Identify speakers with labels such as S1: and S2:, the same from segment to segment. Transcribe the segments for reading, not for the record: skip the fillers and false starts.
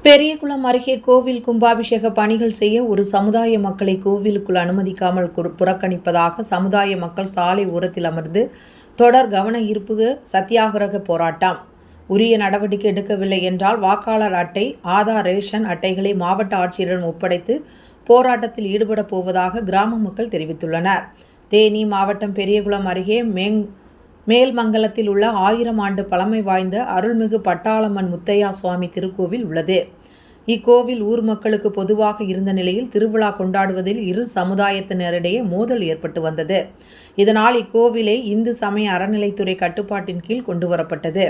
S1: பெரியகுளம் அருகே கோவில் கும்பாபிஷேக பணிகள் செய்ய ஒரு சமுதாய மக்களை கோவிலுக்குள் அனுமதிக்காமல் புறக்கணிப்பதாக சமுதாய மக்கள் சாலை ஓரத்தில் அமர்ந்து தொடர் கவன ஈர்ப்பு சத்தியாகிரக போராட்டம். உரிய நடவடிக்கை எடுக்கவில்லை என்றால் வாக்காளர் அட்டை, ஆதார், ரேஷன் அட்டைகளை மாவட்ட ஆட்சியரிடம் ஒப்படைத்து போராட்டத்தில் ஈடுபட போவதாக கிராம மக்கள் தெரிவித்துள்ளனர். தேனி மாவட்டம் பெரியகுளம் அருகே மேல்மங்கலத்தில் உள்ள 1000 ஆண்டு பழமை வாய்ந்த அருள்மிகு பட்டாளம்மன் முத்தையா சுவாமி திருக்கோவில் உள்ளது. இக்கோவில் ஊர் மக்களுக்கு பொதுவாக இருந்த நிலையில் திருவிழா கொண்டாடுவதில் இரு சமுதாயத்தினரிடையே மோதல் ஏற்பட்டு வந்தது. இதனால் இக்கோவிலை இந்து சமய அறநிலைத்துறை கட்டுப்பாட்டின் கீழ் கொண்டுவரப்பட்டது.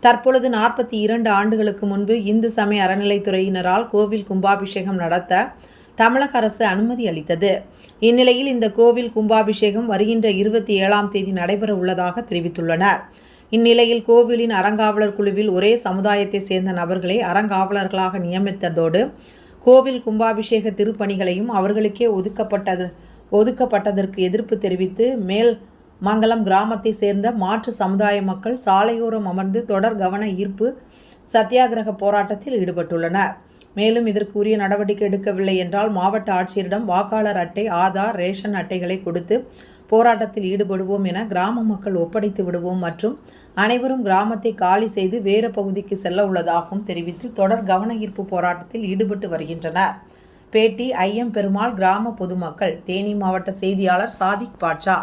S1: தற்பொழுது 42 ஆண்டுகளுக்கு முன்பு இந்து சமய அறநிலைத்துறையினரால் கோவில் கும்பாபிஷேகம் நடத்த தமிழக அரசு அனுமதி அளித்தது. இந்நிலையில் இந்த கோவில் கும்பாபிஷேகம் வருகின்ற 27ஆம் தேதி நடைபெற உள்ளதாக தெரிவித்துள்ளனர். இந்நிலையில் கோவிலின் அறங்காவலர் குழுவில் ஒரே சமுதாயத்தை சேர்ந்த நபர்களை அறங்காவலர்களாக நியமித்ததோடு கோவில் கும்பாபிஷேக திருப்பணிகளையும் அவர்களுக்கே ஒதுக்கப்பட்டதற்கு எதிர்ப்பு தெரிவித்து மேல்மங்கலம் கிராமத்தை சேர்ந்த மாற்று சமுதாய மக்கள் சாலையோரம் அமர்ந்து தொடர் கவன ஈர்ப்பு சத்தியாகிரக போராட்டத்தில் ஈடுபட்டுள்ளனர். மேலும் இதற்கு உரிய நடவடிக்கை எடுக்கவில்லை என்றால் மாவட்ட ஆட்சியரிடம் வாக்காளர் அட்டை, ஆதார், ரேஷன் அட்டைகளை கொடுத்து போராட்டத்தில் ஈடுபடுவோம் என கிராம மக்கள் ஒப்படைத்து விடுவோம் மற்றும் அனைவரும் கிராமத்தை காலி செய்து வேறு பகுதிக்கு செல்ல உள்ளதாகவும் தெரிவித்து தொடர் கவன ஈர்ப்பு போராட்டத்தில் ஈடுபட்டு வருகின்றனர். பேட்டி ஐயம் பெருமாள், கிராம பொதுமக்கள். தேனி மாவட்ட செய்தியாளர் சாதிக் பாட்ஷா.